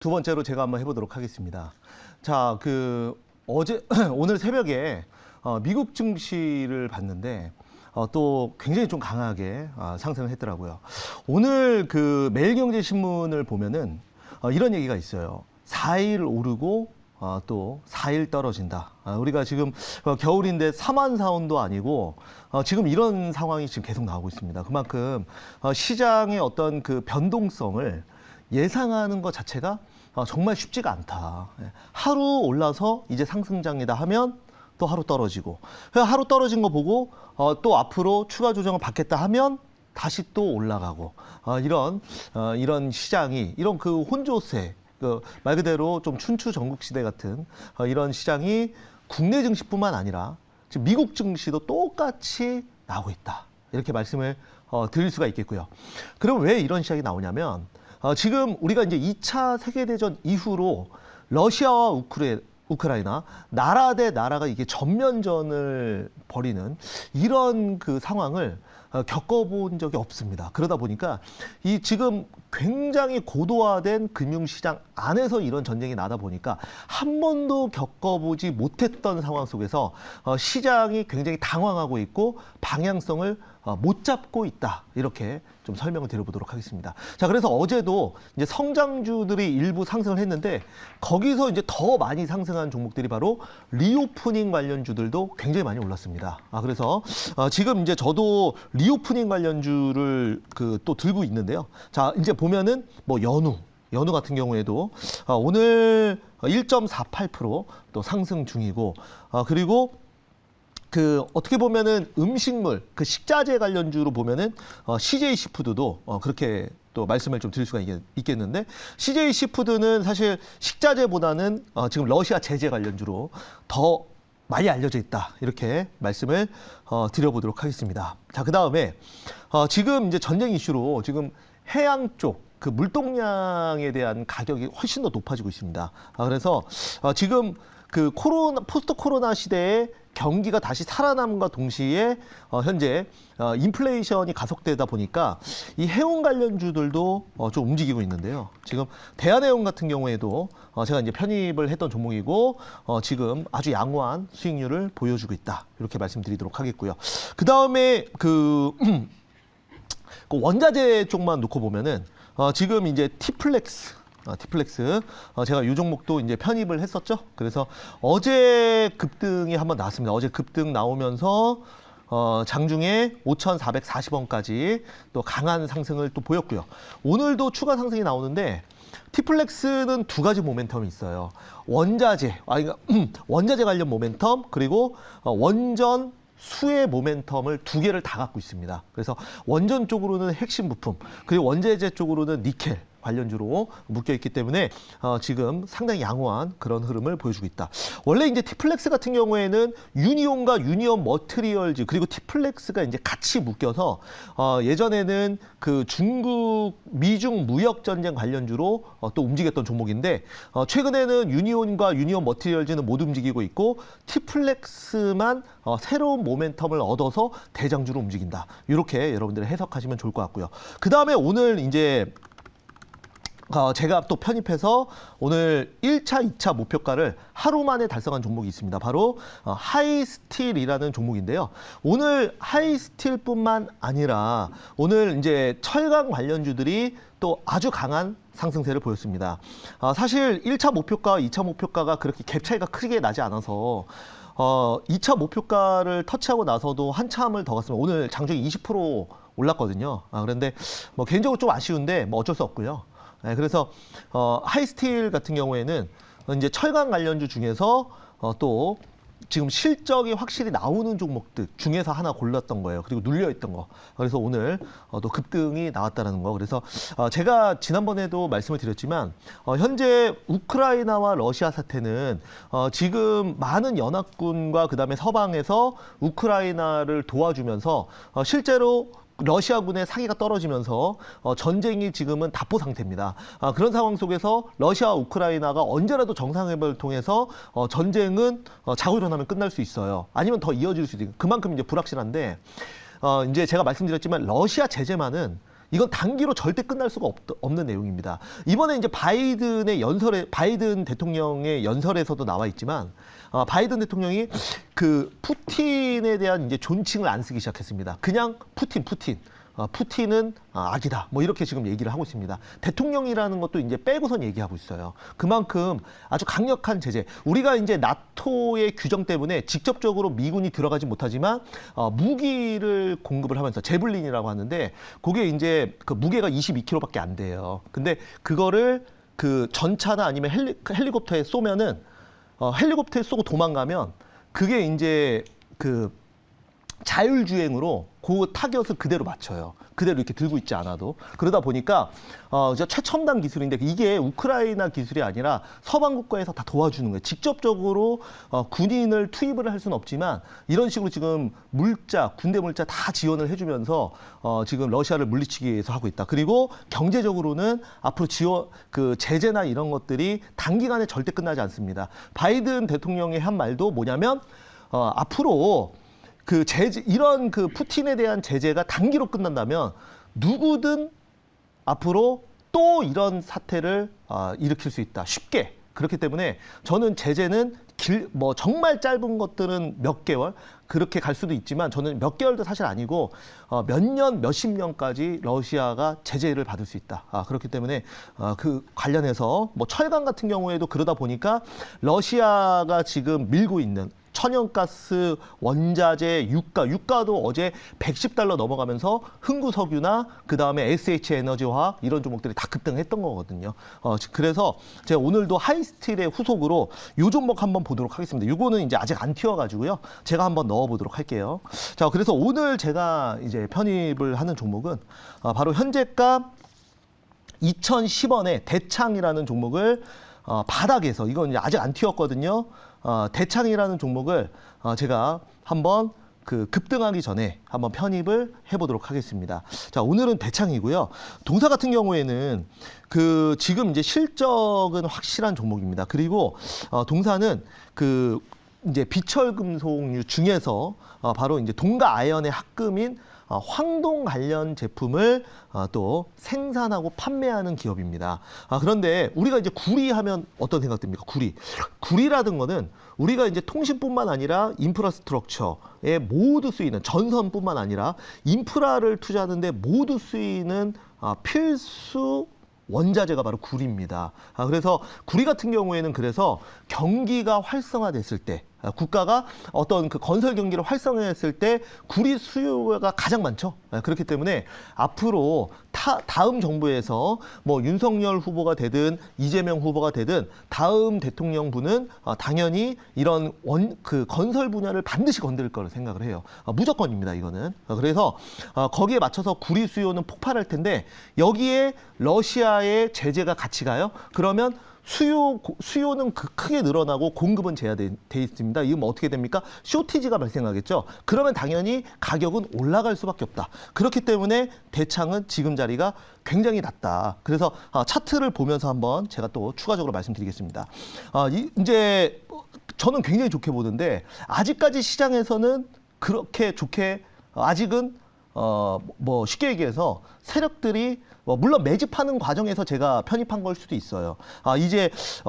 두 번째로 제가 한번 해보도록 하겠습니다. 자, 어제 오늘 새벽에 미국 증시를 봤는데 또 굉장히 좀 강하게 상승을 했더라고요. 오늘 매일경제신문을 보면은 이런 얘기가 있어요. 4일 오르고 또 4일 떨어진다. 우리가 지금 겨울인데 사만사온도 아니고 지금 이런 상황이 지금 계속 나오고 있습니다. 그만큼 시장의 어떤 변동성을 예상하는 것 자체가 정말 쉽지가 않다. 하루 올라서 이제 상승장이다 하면 또 하루 떨어지고, 하루 떨어진 거 보고 또 앞으로 추가 조정을 받겠다 하면 다시 또 올라가고, 이런 시장이, 이런 혼조세, 말 그대로 좀 춘추 전국시대 같은 이런 시장이 국내 증시뿐만 아니라 지금 미국 증시도 똑같이 나오고 있다. 이렇게 말씀을 드릴 수가 있겠고요. 그럼 왜 이런 시장이 나오냐면, 지금 우리가 이제 2차 세계대전 이후로 러시아와 우크라이나, 나라 대 나라가 이게 전면전을 벌이는 이런 상황을 겪어본 적이 없습니다. 그러다 보니까 이 지금 굉장히 고도화된 금융시장 안에서 이런 전쟁이 나다 보니까 한 번도 겪어보지 못했던 상황 속에서 시장이 굉장히 당황하고 있고 방향성을 못 잡고 있다. 이렇게 좀 설명을 드려보도록 하겠습니다. 자, 그래서 어제도 이제 성장주들이 일부 상승을 했는데 거기서 이제 더 많이 상승한 종목들이 바로 리오프닝 관련주들도 굉장히 많이 올랐습니다. 그래서 지금 이제 저도 리오프닝 관련주를 또 들고 있는데요. 자, 이제 보면은 뭐 연우 같은 경우에도 오늘 1.48% 상승 중이고, 그리고 어떻게 보면은 음식물, 식자재 관련주로 보면은 CJ 시푸드도 그렇게 또 말씀을 좀 드릴 수가 있겠는데, CJ 시푸드는 사실 식자재보다는 지금 러시아 제재 관련주로 더 많이 알려져 있다. 이렇게 말씀을 드려보도록 하겠습니다. 자, 그 다음에 지금 이제 전쟁 이슈로 지금 해양 쪽 물동량에 대한 가격이 훨씬 더 높아지고 있습니다. 그래서 지금 포스트 코로나 시대에 경기가 다시 살아남과 동시에 현재 인플레이션이 가속되다 보니까 이 해운 관련주들도 좀 움직이고 있는데요. 지금 대한해운 같은 경우에도 제가 이제 편입을 했던 종목이고 지금 아주 양호한 수익률을 보여주고 있다. 이렇게 말씀드리도록 하겠고요. 그 다음에 원자재 쪽만 놓고 보면은 지금 이제 티플렉스 제가 이 종목도 이제 편입을 했었죠. 그래서 어제 급등이 한번 나왔습니다. 어제 급등 나오면서 장중에 5,440원까지 또 강한 상승을 또 보였고요. 오늘도 추가 상승이 나오는데 티플렉스는 두 가지 모멘텀이 있어요. 원자재 관련 모멘텀, 그리고 원전 수의 모멘텀을 두 개를 다 갖고 있습니다. 그래서 원전 쪽으로는 핵심 부품, 그리고 원자재 쪽으로는 니켈 관련주로 묶여 있기 때문에 지금 상당히 양호한 그런 흐름을 보여주고 있다. 원래 이제 티플렉스 같은 경우에는 유니온과 유니온 머티리얼즈, 그리고 티플렉스가 이제 같이 묶여서 예전에는 중국 미중 무역 전쟁 관련주로 또 움직였던 종목인데, 최근에는 유니온과 유니온 머티리얼즈는 못 움직이고 있고 티플렉스만 새로운 모멘텀을 얻어서 대장주로 움직인다. 이렇게 여러분들이 해석하시면 좋을 것 같고요. 그 다음에 오늘 이제 제가 또 편입해서 오늘 1차, 2차 목표가를 하루 만에 달성한 종목이 있습니다. 바로 하이스틸이라는 종목인데요. 오늘 하이스틸뿐만 아니라 오늘 이제 철강 관련주들이 또 아주 강한 상승세를 보였습니다. 사실 1차 목표가와 2차 목표가가 그렇게 갭 차이가 크게 나지 않아서 2차 목표가를 터치하고 나서도 한참을 더 갔습니다. 오늘 장중에 20% 올랐거든요. 그런데 뭐 개인적으로 좀 아쉬운데 뭐 어쩔 수 없고요. 네, 그래서 하이스틸 같은 경우에는 이제 철강 관련주 중에서 또 지금 실적이 확실히 나오는 종목들 중에서 하나 골랐던 거예요. 그리고 눌려있던 거. 그래서 오늘 또 급등이 나왔다는 거. 그래서 제가 지난번에도 말씀을 드렸지만 현재 우크라이나와 러시아 사태는 지금 많은 연합군과 그다음에 서방에서 우크라이나를 도와주면서 실제로 러시아군의 사기가 떨어지면서 전쟁이 지금은 답보 상태입니다. 그런 상황 속에서 러시아와 우크라이나가 언제라도 정상회담을 통해서 전쟁은 자고 일어나면 끝날 수 있어요. 아니면 더 이어질 수도 있고, 그만큼 이제 불확실한데, 이제 제가 말씀드렸지만 러시아 제재만은 이건 단기로 절대 끝날 수가 없는 내용입니다. 이번에 이제 바이든 대통령의 연설에서도 나와 있지만 바이든 대통령이 그 푸틴에 대한 이제 존칭을 안 쓰기 시작했습니다. 그냥 푸틴. 푸틴은 악이다. 뭐 이렇게 지금 얘기를 하고 있습니다. 대통령이라는 것도 이제 빼고선 얘기하고 있어요. 그만큼 아주 강력한 제재. 우리가 이제 나토의 규정 때문에 직접적으로 미군이 들어가지 못하지만 무기를 공급을 하면서 제블린이라고 하는데 그게 이제 그 무게가 22kg밖에 안 돼요. 근데 그거를 그 전차나 아니면 헬리콥터에 쏘면은 헬리콥터에 쏘고 도망가면 그게 이제 그 자율주행으로 그 타겟을 그대로 맞춰요. 그대로 이렇게 들고 있지 않아도. 그러다 보니까 최첨단 기술인데 이게 우크라이나 기술이 아니라 서방 국가에서 다 도와주는 거예요. 직접적으로 군인을 투입을 할 수는 없지만 이런 식으로 지금 군대 물자 다 지원을 해주면서 지금 러시아를 물리치기 위해서 하고 있다. 그리고 경제적으로는 앞으로 그 제재나 이런 것들이 단기간에 절대 끝나지 않습니다. 바이든 대통령이 한 말도 뭐냐면 앞으로 그 이런 그 푸틴에 대한 제재가 단기로 끝난다면 누구든 앞으로 또 이런 사태를 일으킬 수 있다. 쉽게. 그렇기 때문에 저는 제재는 정말 짧은 것들은 몇 개월 그렇게 갈 수도 있지만 저는 몇 개월도 사실 아니고 몇 년, 몇십 년까지 러시아가 제재를 받을 수 있다. 그렇기 때문에 그 관련해서 뭐 철강 같은 경우에도 그러다 보니까 러시아가 지금 밀고 있는 천연가스, 원자재, 유가도 어제 $110 넘어가면서 흥구석유나 그 다음에 SH에너지화학 이런 종목들이 다 급등했던 거거든요. 그래서 제가 오늘도 하이스틸의 후속으로 요 종목 한번 보도록 하겠습니다. 요거는 이제 아직 안 튀어가지고요. 제가 한번 넣어보도록 할게요. 자, 그래서 오늘 제가 이제 편입을 하는 종목은 바로 현재가 2010원에 대창이라는 종목을 바닥에서 이건 이제 아직 안 튀었거든요. 대창이라는 종목을 제가 한번 그 급등하기 전에 한번 편입을 해보도록 하겠습니다. 자, 오늘은 대창이고요. 동사 같은 경우에는 그 지금 이제 실적은 확실한 종목입니다. 그리고 동사는 그 이제 비철금속류 중에서 바로 이제 동가 아연의 합금인 황동 관련 제품을 또 생산하고 판매하는 기업입니다. 그런데 우리가 이제 구리하면 어떤 생각 듭니까? 구리라든 거는 우리가 이제 통신뿐만 아니라 인프라스트럭처에 모두 쓰이는 전선뿐만 아니라 인프라를 투자하는데 모두 쓰이는 필수 원자재가 바로 구리입니다. 그래서 구리 같은 경우에는 그래서 경기가 활성화됐을 때 국가가 어떤 그 건설 경기를 활성화했을 때 구리 수요가 가장 많죠. 그렇기 때문에 앞으로 다음 정부에서 뭐 윤석열 후보가 되든 이재명 후보가 되든 다음 대통령부는 당연히 이런 그 건설 분야를 반드시 건드릴 거를 생각을 해요. 무조건입니다, 이거는. 그래서 거기에 맞춰서 구리 수요는 폭발할 텐데 여기에 러시아의 제재가 같이 가요. 그러면 수요는 크게 늘어나고 공급은 제한돼 있습니다. 이건 뭐 어떻게 됩니까? 쇼티지가 발생하겠죠. 그러면 당연히 가격은 올라갈 수밖에 없다. 그렇기 때문에 대창은 지금 자리가 굉장히 낮다. 그래서 차트를 보면서 한번 제가 또 추가적으로 말씀드리겠습니다. 이제 저는 굉장히 좋게 보는데 아직까지 시장에서는 그렇게 좋게 아직은 뭐 쉽게 얘기해서 세력들이 물론 매집하는 과정에서 제가 편입한 걸 수도 있어요. 이제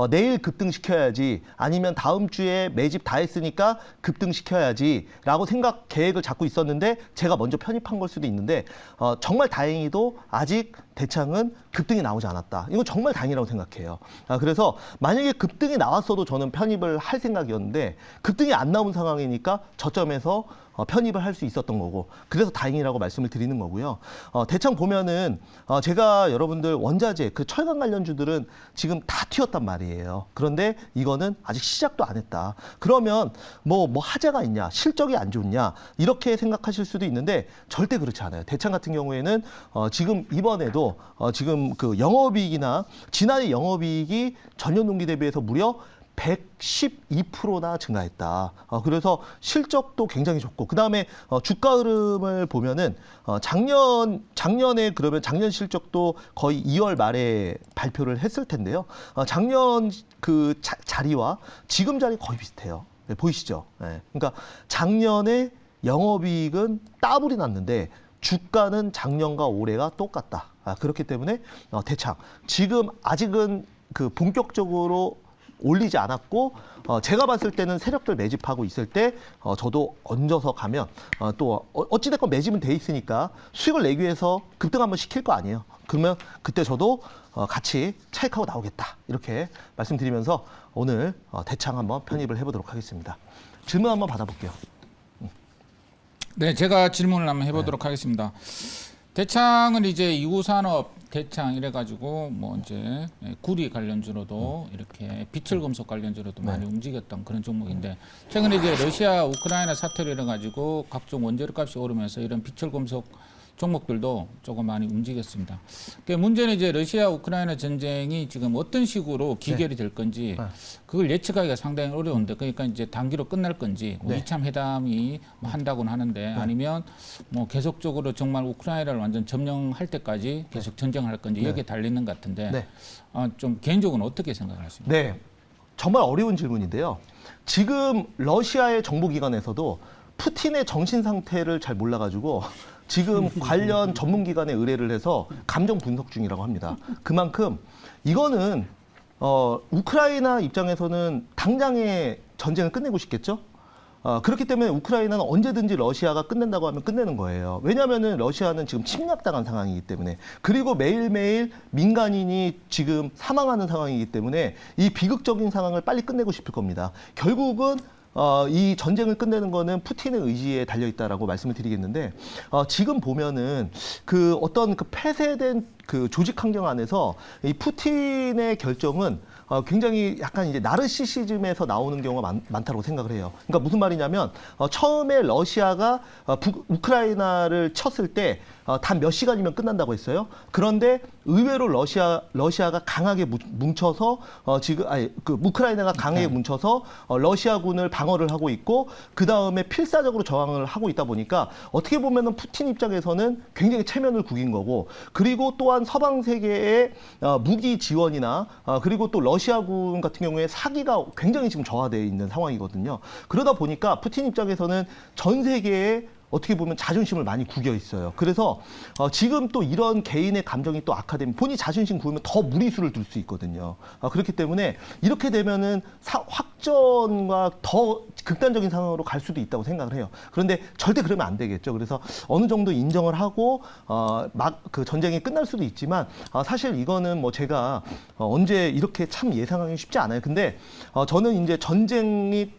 내일 급등시켜야지 아니면 다음 주에 매집 다 했으니까 급등시켜야지 라고 계획을 잡고 있었는데 제가 먼저 편입한 걸 수도 있는데 정말 다행히도 아직 대창은 급등이 나오지 않았다. 이건 정말 다행이라고 생각해요. 그래서 만약에 급등이 나왔어도 저는 편입을 할 생각이었는데 급등이 안 나온 상황이니까 저점에서 편입을 할 수 있었던 거고 그래서 다행이라고 말씀을 드리는 거고요. 대창 보면은 제가 여러분들 원자재 그 철강 관련주들은 지금 다 튀었단 말이에요. 그런데 이거는 아직 시작도 안 했다. 그러면 뭐 하자가 있냐, 실적이 안 좋냐 이렇게 생각하실 수도 있는데 절대 그렇지 않아요. 대창 같은 경우에는 지금 이번에도 지금 그 영업이익이나 지난해 영업이익이 전년 동기 대비해서 무려 112%나 증가했다. 그래서 실적도 굉장히 좋고 그 다음에 주가 흐름을 보면은 작년에 그러면 작년 실적도 거의 2월 말에 발표를 했을 텐데요. 작년 그 자리와 지금 자리 거의 비슷해요. 네, 보이시죠? 네. 그러니까 작년에 영업이익은 따블이 났는데 주가는 작년과 올해가 똑같다. 그렇기 때문에 대창 지금 아직은 그 본격적으로 올리지 않았고 제가 봤을 때는 세력들 매집하고 있을 때 저도 얹어서 가면 또 어찌됐건 매집은 돼 있으니까 수익을 내기 위해서 급등 한번 시킬 거 아니에요. 그러면 그때 저도 같이 차익하고 나오겠다 이렇게 말씀드리면서 오늘 대창 한번 편입을 해보도록 하겠습니다. 질문 한번 받아볼게요. 네, 제가 질문을 한번 해보도록 하겠습니다. 대창은 이제 2구 산업 대창 이래가지고 뭐 이제 구리 관련주로도 이렇게 비철 금속 관련주로도 많이 움직였던 그런 종목인데 최근에 이제 러시아 우크라이나 사태로 이래가지고 각종 원재료 값이 오르면서 이런 비철 금속 종목들도 조금 많이 움직였습니다. 그러니까 문제는 이제 러시아 우크라이나 전쟁이 지금 어떤 식으로 기결이 될 건지 그걸 예측하기가 상당히 어려운데 그러니까 이제 단기로 끝날 건지 뭐 이참 회담이 뭐 한다고는 하는데 아니면 뭐 계속적으로 정말 우크라이나를 완전 점령할 때까지 계속 전쟁할 건지 여기에 달리는 것 같은데 좀 개인적으로는 어떻게 생각하십니까? 네, 정말 어려운 질문인데요. 지금 러시아의 정보기관에서도 푸틴의 정신 상태를 잘 몰라가지고 지금 관련 전문기관에 의뢰를 해서 감정 분석 중이라고 합니다. 그만큼 이거는 우크라이나 입장에서는 당장의 전쟁을 끝내고 싶겠죠? 그렇기 때문에 우크라이나는 언제든지 러시아가 끝낸다고 하면 끝내는 거예요. 왜냐하면 러시아는 지금 침략당한 상황이기 때문에 그리고 매일매일 민간인이 지금 사망하는 상황이기 때문에 이 비극적인 상황을 빨리 끝내고 싶을 겁니다. 결국은 이 전쟁을 끝내는 거는 푸틴의 의지에 달려 있다라고 말씀을 드리겠는데 지금 보면은 그 어떤 그 폐쇄된 그 조직 환경 안에서 이 푸틴의 결정은 굉장히 약간 이제 나르시시즘에서 나오는 경우가 많다고 생각을 해요. 그러니까 무슨 말이냐면 처음에 러시아가 우크라이나를 쳤을 때 단 몇 시간이면 끝난다고 했어요. 그런데 의외로 러시아가 강하게 뭉쳐서 지금 우크라이나가 강하게 뭉쳐서 러시아군을 방어를 하고 있고 그 다음에 필사적으로 저항을 하고 있다 보니까 어떻게 보면은 푸틴 입장에서는 굉장히 체면을 구긴 거고 그리고 또한 서방 세계의 무기 지원이나 그리고 또 러시아군 같은 경우에 사기가 굉장히 지금 저하되어 있는 상황이거든요. 그러다 보니까 푸틴 입장에서는 전 세계에 어떻게 보면 자존심을 많이 구겨 있어요. 그래서 지금 또 이런 개인의 감정이 또 악화되면 본인이 자존심 구우면 더 무리수를 둘 수 있거든요. 그렇기 때문에 이렇게 되면은 확전과 더 극단적인 상황으로 갈 수도 있다고 생각을 해요. 그런데 절대 그러면 안 되겠죠. 그래서 어느 정도 인정을 하고 막 그 전쟁이 끝날 수도 있지만 사실 이거는 뭐 제가 언제 이렇게 참 예상하기 쉽지 않아요. 근데 저는 이제 전쟁이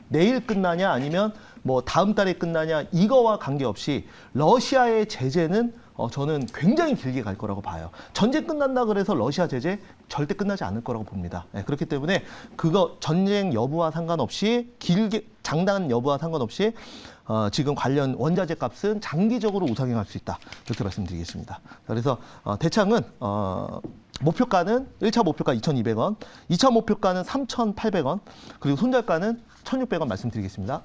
내일 끝나냐 아니면 뭐 다음 달에 끝나냐 이거와 관계없이 러시아의 제재는 저는 굉장히 길게 갈 거라고 봐요. 전쟁 끝난다 그래서 러시아 제재 절대 끝나지 않을 거라고 봅니다. 네, 그렇기 때문에 그거 전쟁 여부와 상관없이 길게 장단 여부와 상관없이 지금 관련 원자재 값은 장기적으로 우상향할 수 있다. 이렇게 말씀드리겠습니다. 그래서 대창은 목표가는 1차 목표가 2,200원, 2차 목표가는 3,800원, 그리고 손절가는 1,600원 말씀드리겠습니다.